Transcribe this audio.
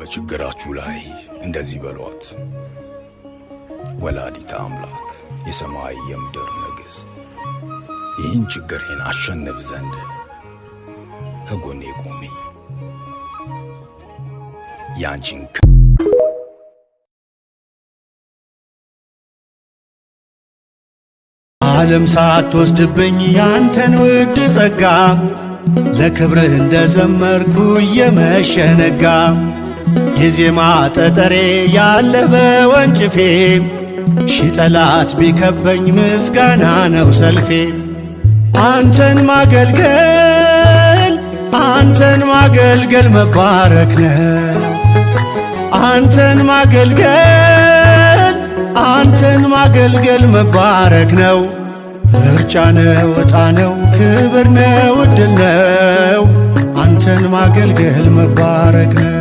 በችግራችሁ ላይ እንደዚህ በሏት፣ ወላዲተ አምላክ የሰማይ የምድር ንግሥት ይህን ችግሬን አሸንፍ ዘንድ ከጎኔ ቁሚ። ያንቺን ዓለም ሳትወስድብኝ ያንተን ውድ ጸጋ ለክብርህ እንደዘመርኩ እየመሸነጋ የዜማ ጠጠሬ ያለ በወንጭፌ ሺ ጠላት ቢከበኝ ምስጋና ነው ሰልፌ። አንተን ማገልገል መባረክ ነው። አንተን ማገልገል መባረክ ነው። ምርጫ ነው፣ ዕጣ ነው፣ ክብር ነው፣ ዕድል ነው። አንተን ማገልገል መባረክ ነው።